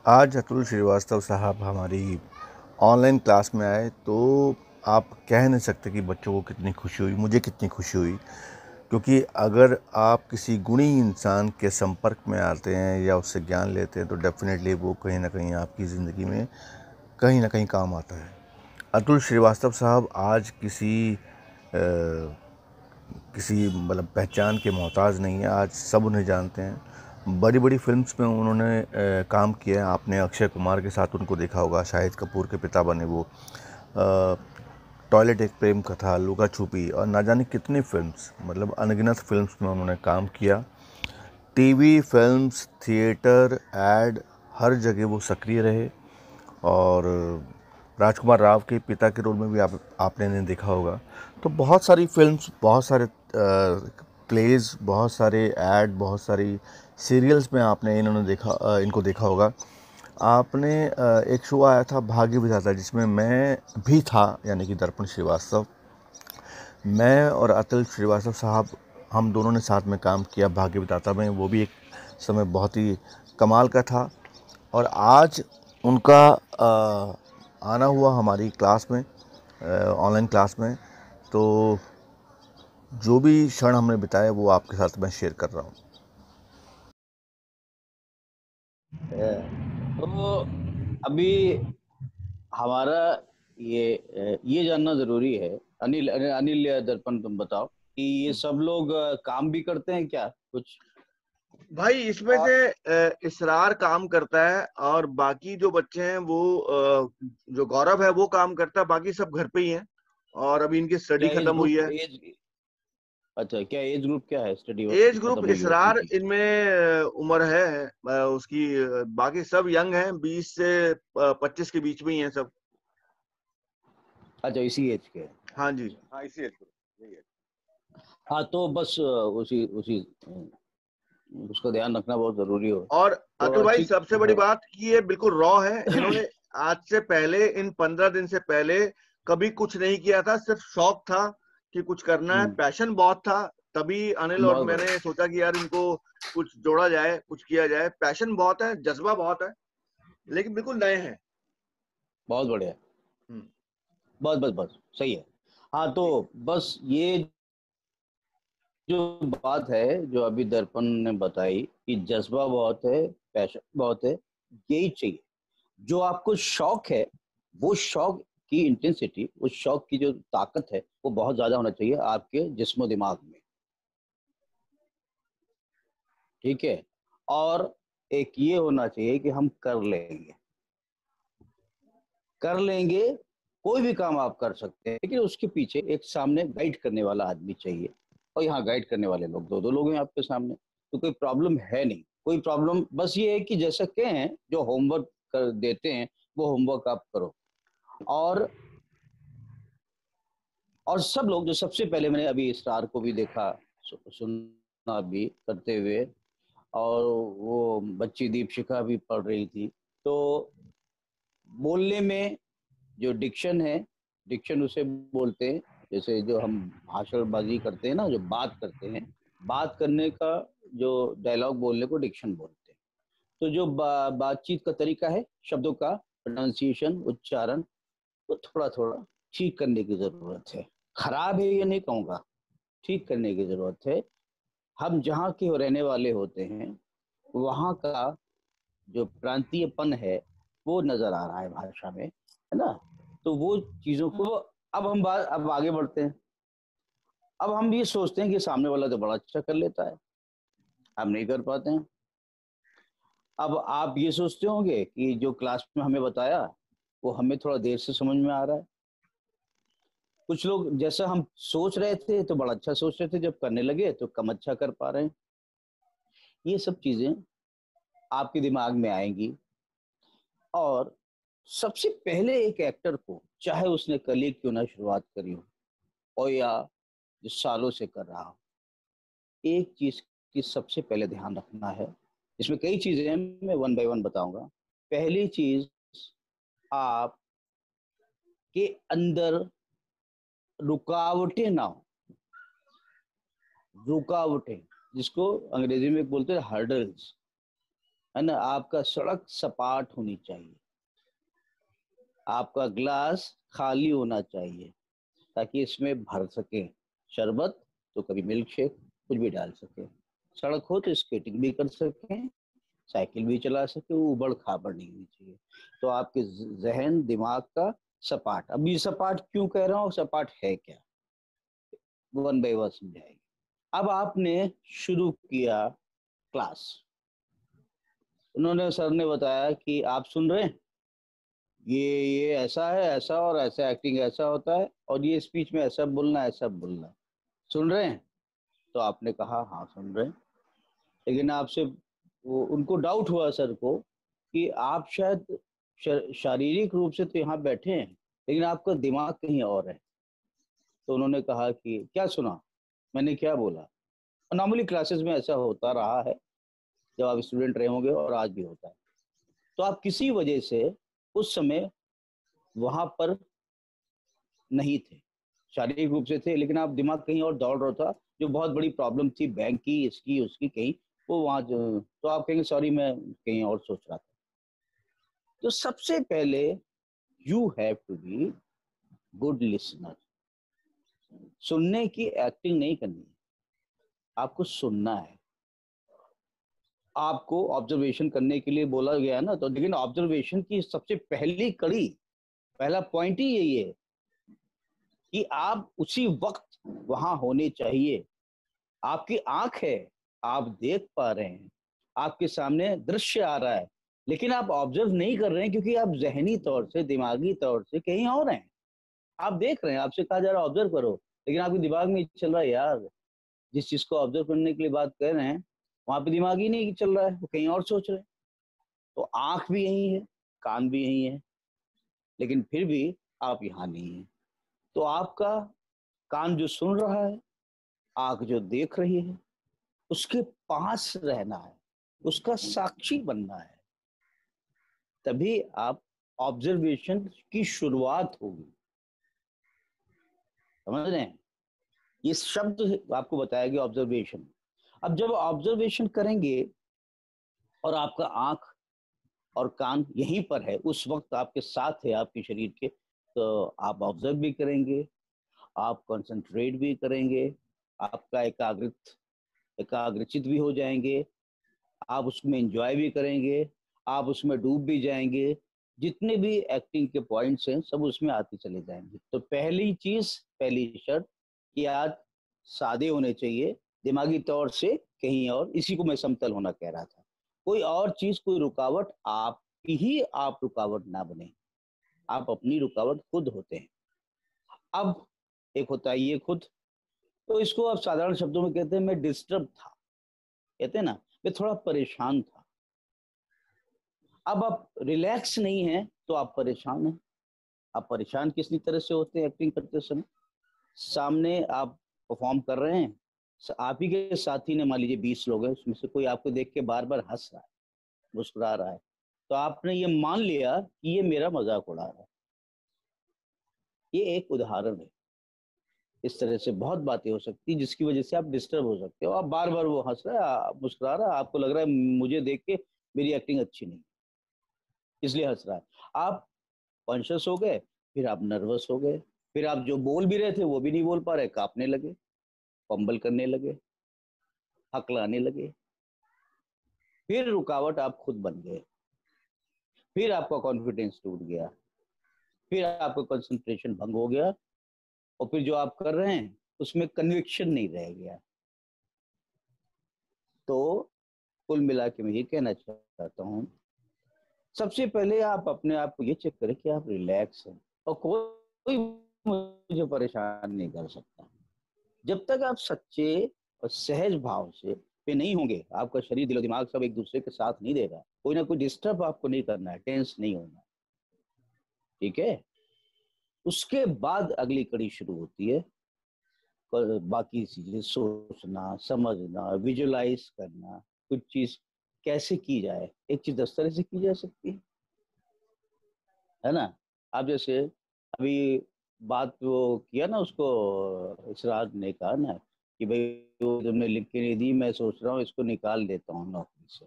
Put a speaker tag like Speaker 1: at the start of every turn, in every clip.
Speaker 1: आज अतुल श्रीवास्तव साहब हमारी ऑनलाइन क्लास में आए तो आप कह नहीं सकते कि बच्चों को कितनी खुशी हुई, मुझे कितनी खुशी हुई। क्योंकि अगर आप किसी गुणी इंसान के संपर्क में आते हैं या उससे ज्ञान लेते हैं तो डेफिनेटली वो कहीं ना कहीं आपकी ज़िंदगी में कहीं ना कहीं काम आता है। अतुल श्रीवास्तव साहब आज किसी मतलब पहचान के मोहताज नहीं है। आज सब उन्हें जानते हैं। बड़ी बड़ी फिल्म्स में उन्होंने काम किया है। आपने अक्षय कुमार के साथ उनको देखा होगा, शाहिद कपूर के पिता बने वो। टॉयलेट एक प्रेम कथा, लुका छुपी और ना जाने कितनी फिल्म्स, मतलब अनगिनत फिल्म्स में उन्होंने काम किया। टीवी, फिल्म्स, थिएटर, एड, हर जगह वो सक्रिय रहे। और राजकुमार राव के पिता के रोल में भी आपने इन्हें देखा होगा। तो बहुत सारी फिल्म्स, बहुत सारे प्लेज, बहुत सारे ऐड, बहुत सारी सीरियल्स में आपने इनको देखा होगा। आपने एक शो आया था भाग्य विधाता, जिसमें मैं भी था, यानी कि दर्पण श्रीवास्तव। मैं और अतुल श्रीवास्तव साहब, हम दोनों ने साथ में काम किया भाग्य विधाता में। वो भी एक समय बहुत ही कमाल का था। और आज उनका आना हुआ हमारी क्लास में, ऑनलाइन क्लास में। तो जो भी क्षण हमने बिताए वो आपके साथ मैं शेयर कर रहा हूँ।
Speaker 2: तो अभी हमारा ये जानना जरूरी है। अनिल अनिल या दर्पण, तुम बताओ कि ये सब लोग काम भी करते हैं क्या कुछ?
Speaker 1: भाई इसमें से इसरार काम करता है और बाकी जो बच्चे हैं वो जो गौरव है वो काम करता है। बाकी सब घर पे ही हैं और अभी इनकी स्टडी
Speaker 2: क्या एज
Speaker 1: खत्म हुई
Speaker 2: ग्रुप
Speaker 1: है।
Speaker 2: एज अच्छा, क्या एज ग्रुप क्या है? स्टडी
Speaker 1: एज
Speaker 2: खत्म
Speaker 1: ग्रुप
Speaker 2: हुई है
Speaker 1: इसरार
Speaker 2: इनकी?
Speaker 1: इनमें उम्र है उसकी। बाकी सब यंग हैं, 20 से 25 के बीच में ही हैं सब।
Speaker 2: अच्छा, इसी एज के हैं।
Speaker 1: हाँ जी,
Speaker 2: अच्छा।
Speaker 1: हाँ इसी एज ग्रुप यही है।
Speaker 2: हाँ, तो बस उसी उसी उसका ध्यान रखना बहुत जरूरी हो।
Speaker 1: और
Speaker 2: तो
Speaker 1: अतुल भाई
Speaker 2: अच्छी।
Speaker 1: सबसे बड़ी
Speaker 2: हाँ।
Speaker 1: बात कि ये बिल्कुल रॉ है। इन्होंने आज से पहले, इन 15 दिन से पहले कभी कुछ नहीं किया था। सिर्फ शौक था कि कुछ करना है,
Speaker 2: हम्म।
Speaker 1: पैशन बहुत था। तभी अनिल और
Speaker 2: बहुत
Speaker 1: मैंने
Speaker 2: बढ़िया।
Speaker 1: सोचा कि यार इनको कुछ जोड़ा जाए, कुछ किया जाए। पैशन बहुत है, जज्बा बहुत है, लेकिन बिल्कुल नए हैं।
Speaker 2: बहुत बढ़िया।
Speaker 1: हम्म।
Speaker 2: बस बस बस सही है। हाँ, तो
Speaker 1: जी।
Speaker 2: बस ये जो बात है जो अभी दर्पण ने बताई कि जज्बा बहुत है, पैशन बहुत है, यही चाहिए। जो आपको शौक है, वो शौक की इंटेंसिटी, उस शौक की जो ताकत है, वो बहुत ज्यादा होना चाहिए आपके जिस्म दिमाग में। ठीक है। और एक ये होना चाहिए कि हम कर लेंगे, कर लेंगे। कोई भी काम आप कर सकते हैं, लेकिन उसके पीछे एक सामने गाइड करने वाला आदमी चाहिए। और यहाँ गाइड करने वाले लोग दो दो लोग हैं आपके सामने, तो कोई प्रॉब्लम है नहीं। कोई प्रॉब्लम बस ये है कि जैसा कहे हैं, जो होमवर्क कर देते हैं वो होमवर्क आप करो। और सब लोग, जो सबसे पहले मैंने अभी स्टार को भी देखा, सुना भी करते हुए, और वो बच्ची दीपशिखा भी पढ़ रही थी। तो बोलने में जो डिक्शन है, डिक्शन उसे बोलते हैं, जैसे जो हम भाषणबाजी करते हैं ना, जो बात करते हैं, बात करने का जो डायलॉग बोलने को डिक्शन बोलते हैं। तो जो बातचीत का तरीका है, शब्दों का प्रोनाउंसिएशन, उच्चारण, वो थोड़ा थोड़ा ठीक करने की जरूरत है। खराब है ये नहीं कहूँगा, ठीक करने की जरूरत है। हम जहाँ के रहने वाले होते हैं, वहाँ का जो प्रांतीयपन है वो नजर आ रहा है भाषा में, है ना? तो वो चीजों को, अब आगे बढ़ते हैं। अब हम ये सोचते हैं कि सामने वाला तो बड़ा अच्छा कर लेता है, हम नहीं कर पाते हैं। अब आप ये सोचते होंगे कि जो क्लास में हमें बताया वो हमें थोड़ा देर से समझ में आ रहा है। कुछ लोग जैसा हम सोच रहे थे तो बड़ा अच्छा सोच रहे थे, जब करने लगे तो कम अच्छा कर पा रहे हैं। ये सब चीजें आपके दिमाग में आएंगी। और सबसे पहले एक एक्टर को, चाहे उसने कल ही क्यों ना शुरुआत करी हो, और या जो सालों से कर रहा हो, एक चीज की सबसे पहले ध्यान रखना है। इसमें कई चीजें हैं, मैं वन बाय वन बताऊंगा। पहली चीज, आप के अंदर रुकावटें ना हो। रुकावटें, जिसको अंग्रेजी में बोलते हैं हर्डल्स, है ना, आपका सड़क सपाट होनी चाहिए, आपका ग्लास खाली होना चाहिए, ताकि इसमें भर सके शरबत, तो कभी मिल्क शेक कुछ भी डाल सके। सड़क हो तो स्केटिंग भी कर सकें, साइकिल भी चला सके, वो उबड़ खाबड़ नहीं होनी चाहिए। तो आपके जहन दिमाग का सपाट। अब ये सपाट क्यों कह रहा हूँ, सपाट है क्या, वन बाय वन समझाएंगे। अब आपने शुरू किया क्लास, उन्होंने सर ने बताया कि आप सुन रहे हैं, ये ऐसा है, ऐसा, और ऐसा एक्टिंग ऐसा होता है, और ये स्पीच में ऐसा बोलना, ऐसा बोलना, सुन रहे हैं? तो आपने कहा हाँ सुन रहे हैं। लेकिन आपसे वो उनको डाउट हुआ सर को कि आप शायद शारीरिक रूप से तो यहाँ बैठे हैं, लेकिन आपका दिमाग कहीं और है। तो उन्होंने कहा कि क्या सुना, मैंने क्या बोला। नॉर्मली क्लासेस में ऐसा होता रहा है जब आप स्टूडेंट रहे होंगे, और आज भी होता है। तो आप किसी वजह से उस समय वहां पर नहीं थे, शारीरिक रूप से थे, लेकिन आप दिमाग कहीं और दौड़ रहा था, जो बहुत बड़ी प्रॉब्लम थी बैंक की, इसकी उसकी, कहीं वो वहां तो आप कहेंगे सॉरी मैं कहीं और सोच रहा था। तो सबसे पहले you have to be good listener. सुनने की एक्टिंग नहीं करनी है, आपको सुनना है। आपको ऑब्जर्वेशन करने के लिए बोला गया है ना, तो लेकिन ऑब्जर्वेशन की सबसे पहली कड़ी, पहला पॉइंट ही यही है कि आप उसी वक्त वहां होने चाहिए। आपकी आंख है, आप देख पा रहे हैं, आपके सामने दृश्य आ रहा है, लेकिन आप ऑब्जर्व नहीं कर रहे हैं, क्योंकि आप जहनी तौर से, दिमागी तौर से कहीं और हैं। आप देख रहे हैं, आपसे कहा जा रहा है ऑब्जर्व करो, लेकिन आपके दिमाग में चल रहा है यार, जिस चीज को ऑब्जर्व करने के लिए बात कर रहे हैं, वहां पे दिमाग ही नहीं चल रहा है, वो कहीं और सोच रहे हैं। तो आंख भी यही है, कान भी यही है, लेकिन फिर भी आप यहाँ नहीं है। तो आपका कान जो सुन रहा है, आंख जो देख रही है, उसके पास रहना है, उसका साक्षी बनना है, तभी आप ऑब्जर्वेशन की शुरुआत होगी। समझ रहे हैं, ये शब्द आपको बताया गया ऑब्जर्वेशन। अब जब ऑब्जर्वेशन करेंगे और आपका आंख और कान यहीं पर है, उस वक्त आपके साथ है आपके शरीर के, तो आप ऑब्जर्व भी करेंगे, आप कंसंट्रेट भी करेंगे, आपका एकाग्रचित भी हो जाएंगे, आप उसमें एंजॉय भी करेंगे, आप उसमें डूब भी जाएंगे। जितने भी एक्टिंग के पॉइंट्स हैं सब उसमें आते चले जाएंगे। तो पहली चीज, पहली शर्त कि आज सादे होने चाहिए, दिमागी तौर से कहीं और, इसी को मैं समतल होना कह रहा था। कोई और चीज, कोई रुकावट, आप ही आप रुकावट ना बने, आप अपनी रुकावट खुद होते हैं। अब एक होता है ये खुद, तो इसको आप साधारण शब्दों में कहते हैं मैं डिस्टर्ब था, कहते हैं ना, मैं थोड़ा परेशान था। अब आप रिलैक्स नहीं है तो आप परेशान हैं। आप परेशान किस तरह से होते हैं एक्टिंग करते समय, सामने आप परफॉर्म कर रहे हैं, आप ही के साथी ने, मान लीजिए 20 लोग हैं, उसमें से कोई आपको देख के बार बार हंस रहा है, मुस्कुरा रहा है, तो आपने ये मान लिया कि ये मेरा मजाक उड़ा रहा है। ये एक उदाहरण है। इस तरह से बहुत बातें हो सकती है जिसकी वजह से आप डिस्टर्ब हो सकते हो। आप बार बार, वो हंस रहा है, मुस्कुरा रहा है, आपको लग रहा है मुझे देख के मेरी एक्टिंग अच्छी नहीं, इसलिए हंस रहा है। आप कॉन्शियस हो गए, फिर आप नर्वस हो गए, फिर आप जो बोल भी रहे थे वो भी नहीं बोल पा रहे, कांपने लगे, फंबल करने लगे, हकलाने लगे। फिर रुकावट आप खुद बन गए, फिर आपका कॉन्फिडेंस टूट गया, फिर आपका कंसंट्रेशन भंग हो गया, और फिर जो आप कर रहे हैं उसमें कन्विक्शन नहीं रह गया। तो कुल मिला के मैं ये कहना चाहता हूँ, सबसे पहले आप अपने आप को ये चेक करें कि आप रिलैक्स हैं, और कोई मुझे परेशान नहीं कर सकता। जब तक आप सच्चे और सहज भाव से पे नहीं होंगे, आपका शरीर, दिलो दिमाग सब एक दूसरे के साथ नहीं देगा, कोई ना कोई डिस्टर्ब आपको नहीं करना है, टेंस नहीं होना, ठीक है। उसके बाद अगली कड़ी शुरू होती है, बाकी चीजें सोचना, समझना, विजुलाइज करना, कुछ चीज कैसे की जाए, एक चीज 10 तरह से की जा सकती है ना। आप जैसे अभी बात वो किया ना, उसको इसराज ने कहा ना कि भाई वो तुमने लिख के नहीं दी, मैं सोच रहा हूँ इसको निकाल देता हूँ नौकरी से।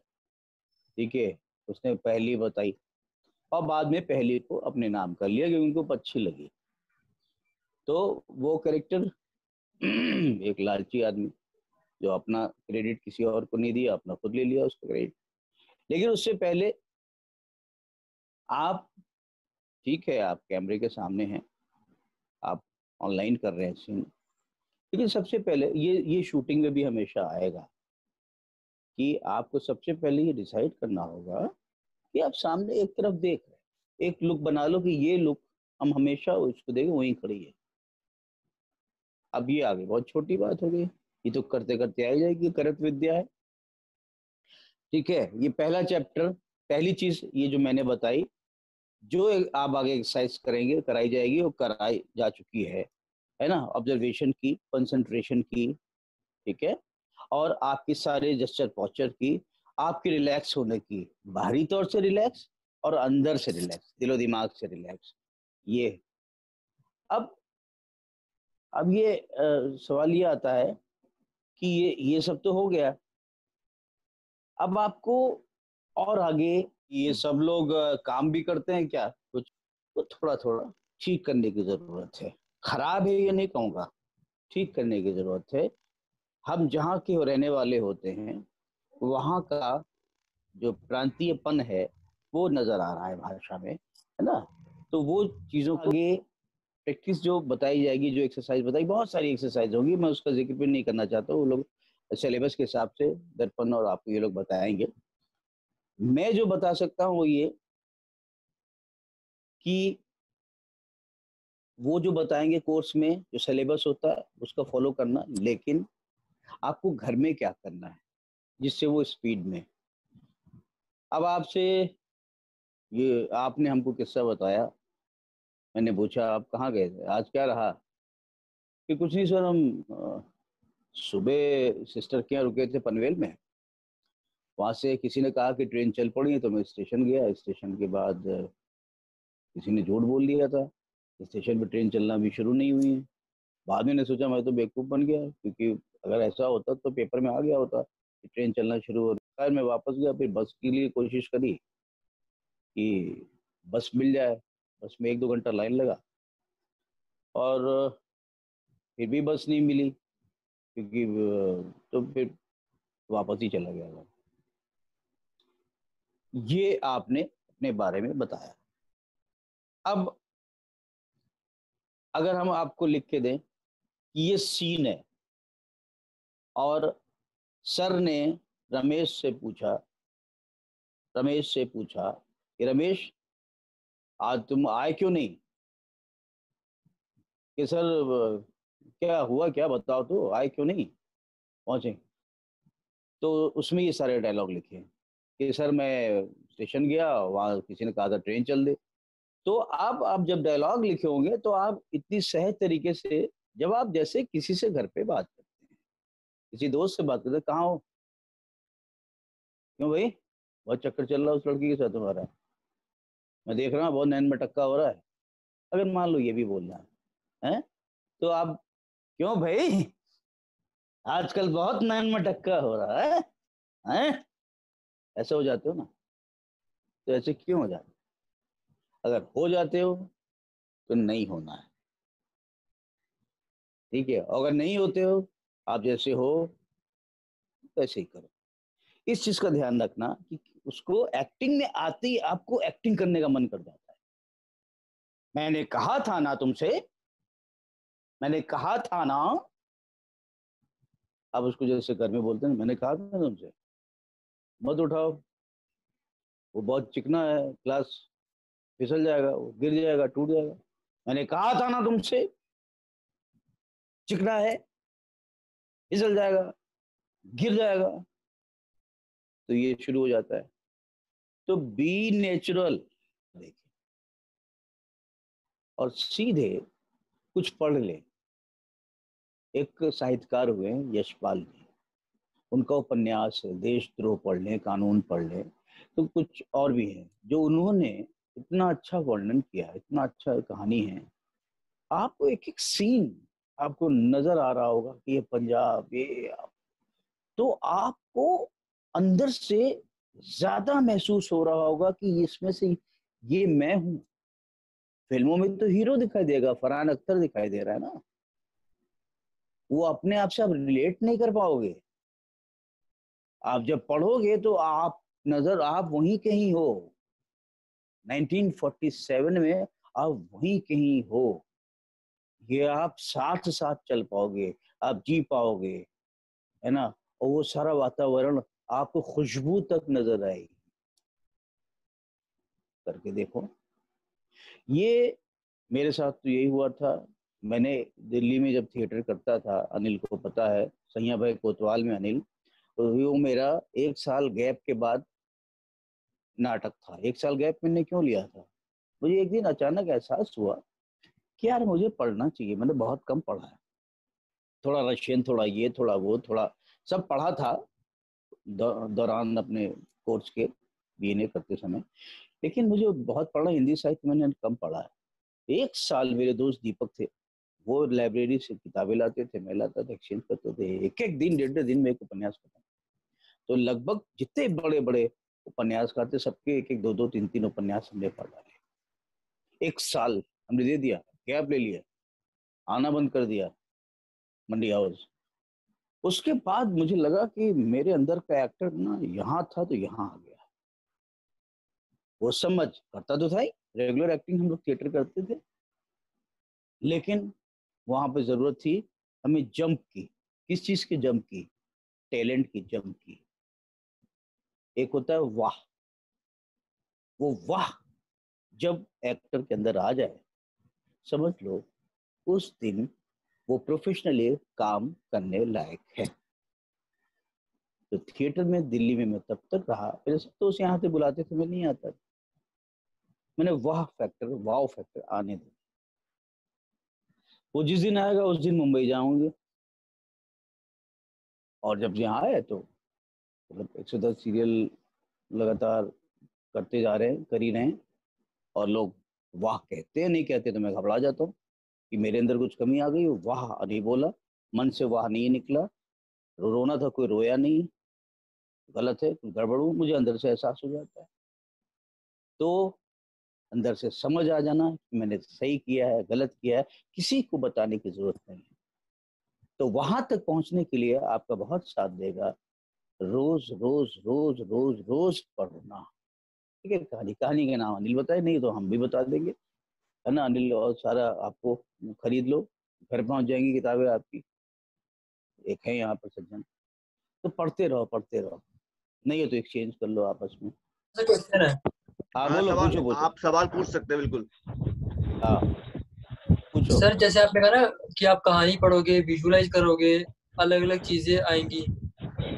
Speaker 2: ठीक है, उसने पहली बताई और बाद में पहली को अपने नाम कर लिया क्योंकि उनको अच्छी लगी। तो वो कैरेक्टर एक लालची आदमी जो अपना क्रेडिट किसी और को नहीं दिया, अपना खुद ले लिया उसका क्रेडिट। लेकिन उससे पहले आप, ठीक है, आप कैमरे के सामने हैं, आप ऑनलाइन कर रहे हैं सीन, लेकिन सबसे पहले ये शूटिंग में भी हमेशा आएगा कि आपको सबसे पहले ये डिसाइड करना होगा कि आप सामने एक तरफ देख रहे हैं, एक लुक बना लो कि ये लुक हम हमेशा उसको देखें, वहीं खड़ी है। अब ये आगे बहुत छोटी बात हो गई, ये तो करते करते आ जाएगी, करत विद्या है। ठीक है, ये पहला चैप्टर, पहली चीज ये जो मैंने बताई, जो आप आगे एक्सरसाइज करेंगे कराई जाएगी, वो कराई जा चुकी है ना, ऑब्जर्वेशन की, कंसंट्रेशन की, ठीक है, और आपके सारे जेस्चर पॉस्चर की, आपके रिलैक्स होने की, बाहरी तौर से रिलैक्स और अंदर से रिलैक्स, दिलो दिमाग से रिलैक्स। ये अब अब ये सवाल ये आता है कि ये सब तो हो गया, अब आपको और आगे ये सब लोग काम भी करते हैं क्या कुछ, तो थोड़ा थोड़ा ठीक करने की जरूरत है। खराब है ये नहीं कहूँगा, ठीक करने की जरूरत है। हम जहाँ के रहने वाले होते हैं वहाँ का जो प्रांतीयपन है वो नजर आ रहा है भाषा में, है ना। तो वो चीजों को आगे प्रैक्टिस जो बताई जाएगी, जो एक्सरसाइज बताई, बहुत सारी एक्सरसाइज होगी, मैं उसका जिक्र भी नहीं करना चाहता, वो लोग सिलेबस के हिसाब से दर्पण और आपको ये लोग बताएंगे। मैं जो बता सकता हूँ वो ये कि वो जो बताएंगे कोर्स में जो सिलेबस होता है उसका फॉलो करना, लेकिन आपको घर में क्या करना है जिससे वो स्पीड में। अब आपसे ये आपने हमको किस्सा बताया, मैंने पूछा आप कहाँ गए थे आज, क्या रहा, कि कुछ नहीं सर, हम सुबह सिस्टर के यहाँ रुके थे पनवेल में, वहां से किसी ने कहा कि ट्रेन चल पड़ी है तो मैं स्टेशन गया, स्टेशन के बाद किसी ने झूठ बोल दिया था, स्टेशन पे ट्रेन चलना भी शुरू नहीं हुई है। बाद में ने सोचा मैं तो बेवकूफ़ बन गया, क्योंकि अगर ऐसा होता तो पेपर में आ गया होता कि ट्रेन चलना शुरू हो रही है। मैं वापस गया, फिर बस के लिए कोशिश करी कि बस मिल जाए, बस में 1-2 घंटा लाइन लगा और फिर भी बस नहीं मिली, क्योंकि तो फिर वापस ही चला गया मैं। ये आपने अपने बारे में बताया। अब अगर हम आपको लिख के दें कि ये सीन है और सर ने रमेश से पूछा कि रमेश आज तुम आए क्यों नहीं, कि सर क्या हुआ, क्या बताओ, तो आए क्यों नहीं पहुंचे। तो उसमें ये सारे डायलॉग लिखे हैं कि सर मैं स्टेशन गया, वहाँ किसी ने कहा था ट्रेन चल दे। तो आप जब डायलॉग लिखे होंगे तो आप इतनी सहज तरीके से, जब आप जैसे किसी से घर पे बात करते हैं, किसी दोस्त से बात करते हैं, कहाँ हो, क्यों भाई, बहुत चक्कर चल रहा है उस लड़की के साथ तुम्हारा, मैं देख रहा हूँ बहुत नैन में टक्का हो रहा है, अगर मान लो ये भी बोलना है, तो आप, क्यों भाई आजकल बहुत नैन में टक्का हो रहा हैं? ऐसे हो जाते हो ना, तो ऐसे क्यों हो जाते, अगर हो जाते हो तो नहीं होना है, ठीक है, अगर नहीं होते हो, आप जैसे हो वैसे ही करो। इस चीज का ध्यान रखना कि उसको एक्टिंग में आते ही आपको एक्टिंग करने का मन कर जाता है। मैंने कहा था ना तुमसे, मैंने कहा था ना, अब उसको जैसे घर में बोलते हैं, मैंने कहा था ना तुमसे, मत उठाओ, वो बहुत चिकना है, क्लास फिसल जाएगा, वो गिर जाएगा, टूट जाएगा, मैंने कहा था ना तुमसे, चिकना है, फिसल जाएगा, गिर जाएगा। तो ये शुरू हो जाता है। तो बी नेचुरल, देखिए, और सीधे कुछ पढ़ ले। एक साहित्यकार हुए हैं यशपाल जी, उनका उपन्यास है देशद्रोह पढ़ लें, कानून पढ़ लें, तो कुछ और भी है जो उन्होंने इतना अच्छा वर्णन किया है, इतना अच्छा कहानी है। आपको एक एक सीन आपको नजर आ रहा होगा कि ये पंजाब, ये, तो आपको अंदर से ज्यादा महसूस हो रहा होगा कि इसमें से ये मैं हूं। फिल्मों में तो हीरो दिखाई देगा, फरहान अख्तर दिखाई दे रहा है ना, वो अपने आप से आप रिलेट नहीं कर पाओगे। आप जब पढ़ोगे तो आप वहीं कहीं हो, 1947 में आप वहीं कहीं हो। ये आप साथ साथ चल पाओगे, आप जी पाओगे, है ना। और वो सारा वातावरण आपको खुशबू तक नजर आएगी। करके देखो। ये मेरे साथ तो यही हुआ था। मैंने दिल्ली में जब थिएटर करता था, अनिल को पता है, सैया भाई कोतवाल में अनिल, तो वो मेरा 1 साल गैप के बाद नाटक था। 1 साल गैप मैंने क्यों लिया था? मुझे एक दिन अचानक एहसास हुआ कि यार मुझे पढ़ना चाहिए, मैंने बहुत कम पढ़ा है। थोड़ा रशियन, थोड़ा ये, थोड़ा वो, थोड़ा सब पढ़ा था दौरान अपने कोर्स के, बीए करते समय। लेकिन मुझे बहुत पढ़ा, हिंदी साहित्य मैंने कम पढ़ा है। 1 साल मेरे दोस्त दीपक थे, वो लाइब्रेरी से किताबें लाते थे, मैं लाता था, एक्सचेंज करते थे। एक एक दिन, डेढ़ डेढ़ दिन में एक उपन्यास खत्म। तो लगभग जितने बड़े बड़े उपन्यासकार थे, सबके एक एक, दो दो, तीन तीन उपन्यास हमने पढ़ डाले। 1 साल हमने दे दिया, गैप ले लिया, आना बंद कर दिया मंडी हाउस। उसके बाद मुझे लगा कि मेरे अंदर का एक्टर ना यहाँ था तो यहाँ आ गया। वो समझ करता तो था ही, रेगुलर एक्टिंग हम लोग थिएटर करते थे, लेकिन वहां पे जरूरत थी हमें जंप की। किस चीज की जंप की? टैलेंट की जंप की। एक होता है वाह, वो वाह जब एक्टर के अंदर आ जाए, समझ लो उस दिन वो प्रोफेशनली काम करने लायक है। तो थिएटर में दिल्ली में मैं तब तक रहा, मेरे सब दोस्त यहाँ से बुलाते थे, मैं नहीं आता था। मैंने वाह फैक्टर, वाव फैक्टर आने दो। वो जिस दिन आएगा उस दिन मुंबई जाऊंगे। और जब यहाँ आए तो मतलब 110 सीरियल लगातार करते जा रहे हैं, कर ही रहे हैं। और लोग वाह कहते हैं, नहीं कहते तो मैं घबरा जाता हूँ कि मेरे अंदर कुछ कमी आ गई। वाह नहीं बोला, मन से वाह नहीं निकला, रोना था कोई रोया नहीं, गलत है, कुछ गड़बड़ हुई, मुझे अंदर से एहसास हो जाता है। तो अंदर से समझ आ जाना कि मैंने सही किया है, गलत किया है, किसी को बताने की जरूरत नहीं है। तो वहां तक पहुंचने के लिए आपका बहुत साथ देगा रोज रोज रोज रोज रोज पढ़ना। ठीक है, कहानी कहानी का नाम अनिल बताए, नहीं तो हम भी बता देंगे, है ना अनिल। और सारा आपको खरीद लो, घर पहुंच जाएंगी किताबें आपकी। एक है यहाँ पर सज्जन, तो पढ़ते रहो पढ़ते रहो, नहीं है तो एक्सचेंज कर लो आपस में।
Speaker 3: क्वेश्चन है।
Speaker 2: हाँ
Speaker 1: हाँ,
Speaker 2: बोलो,
Speaker 1: सवाल
Speaker 2: पूछो पूछो।
Speaker 1: आप सवाल पूछ सकते हैं बिल्कुल।
Speaker 2: हाँ पूछो।
Speaker 3: सर जैसे आपने कहा ना कि आप कहानी पढ़ोगे, विजुलाइज करोगे, अलग अलग चीजें आएंगी,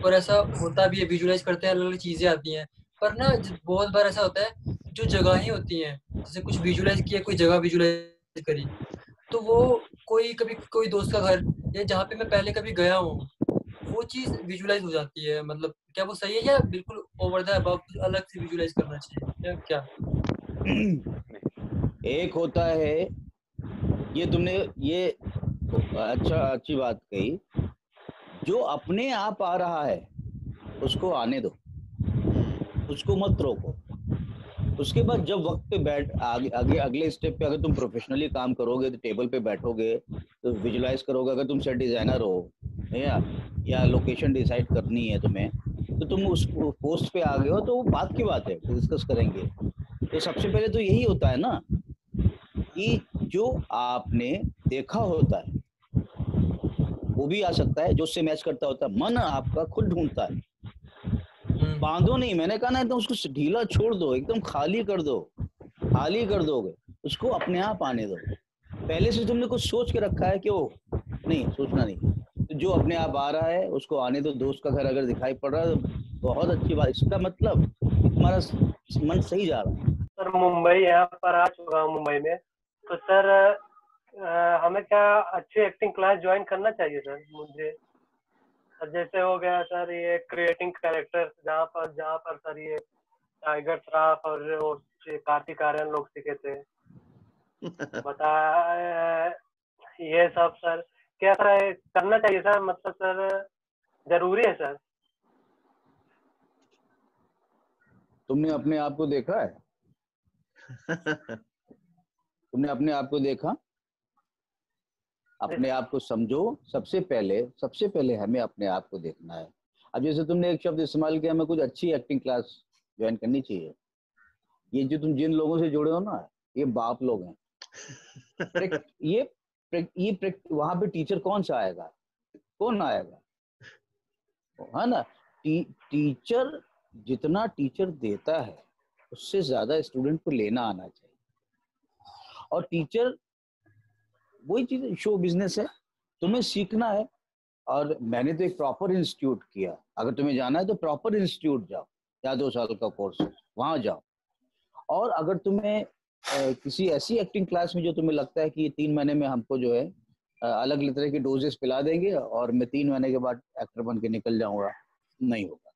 Speaker 3: और ऐसा होता भी है, विजुलाइज करते हैं अलग अलग चीजें आती हैं। पर ना बहुत बार ऐसा होता है, जो जगहें होती हैं, जैसे कुछ विजुलाइज किया, कोई जगह विजुलाइज करी, तो वो कोई कभी कोई दोस्त का घर, या जहाँ पे मैं पहले कभी गया हूँ, वो चीज विजुलाइज हो जाती है। मतलब क्या वो सही है, या बिल्कुल ओवर द अबव कुछ अलग से विजुलाइज करना चाहिए, या क्या?
Speaker 2: एक होता है, ये तुमने ये अच्छा अच्छी बात कही, जो अपने आप आ रहा है उसको आने दो, उसको मत रोको। उसके बाद जब वक्त पे बैठ आगे आगे अगले स्टेप पे, अगर तुम प्रोफेशनली काम करोगे तो टेबल पे बैठोगे, तो विजुलाइज करोगे। अगर तुम सेट डिजाइनर हो, या लोकेशन डिसाइड करनी है तुम्हें, तो तुम उस पोस्ट पे आ गए हो, तो वो बात की बात है, डिस्कस करेंगे। तो सबसे पहले तो यही होता है ना, कि जो आपने देखा होता है वो भी आ सकता है, जो उससे मैच करता होता है, मन आपका खुद ढूंढता है। बांधो नहीं, मैंने कहा ना, एकदम उसको ढीला छोड़ दो, एकदम खाली कर दो। खाली कर दोगे, उसको अपने आप आने दो। पहले से तुमने कुछ सोच के रखा है कि वो नहीं, सोचना नहीं। तो जो अपने आप आ रहा है उसको आने दो। दोस्त का घर अगर दिखाई पड़ रहा है तो बहुत अच्छी बात, इसका मतलब कि तुम्हारा मन सही जा रहा है।
Speaker 4: सर मुंबई यहाँ पर आ चुका हूँ मुंबई में, तो सर हमें क्या अच्छी एक्टिंग क्लास ज्वाइन करना चाहिए सर मुझे? सर जैसे हो गया सर ये क्रिएटिंग कैरेक्टर, जहाँ पर सर ये टाइगर श्रॉफ और वो कार्तिक आर्यन लोग सीखे थे, बता ये सब सर क्या सर करना चाहिए सर? मतलब सर जरूरी है सर?
Speaker 2: तुमने अपने आप को देखा है? तुमने अपने आप को देखा? अपने आप को समझो। सबसे पहले हमें अपने आप को देखना है। अब जैसे तुमने एक शब्द इस्तेमाल किया, हमें कुछ अच्छी एक्टिंग क्लास ज्वाइन करनी चाहिए। ये जो तुम जिन लोगों से जुड़े हो ना, ये बाप लोग हैं। वहां पे टीचर कौन सा आएगा? कौन आएगा? है ना? टीचर जितना टीचर देता है उससे ज्यादा स्टूडेंट को लेना आना चाहिए। और टीचर वही चीज, शो बिजनेस है, तुम्हें सीखना है। और मैंने तो एक प्रॉपर इंस्टीट्यूट किया। अगर तुम्हें जाना है तो प्रॉपर इंस्टीट्यूट जाओ, या 2 साल का कोर्स है, वहां जाओ। और अगर तुम्हें किसी ऐसी एक्टिंग क्लास में जो तुम्हें लगता है कि ये 3 महीने में हमको जो है अलग अलग तरह के डोजेस पिला देंगे और मैं 3 महीने के बाद एक्टर बन के निकल जाऊंगा, नहीं होगा।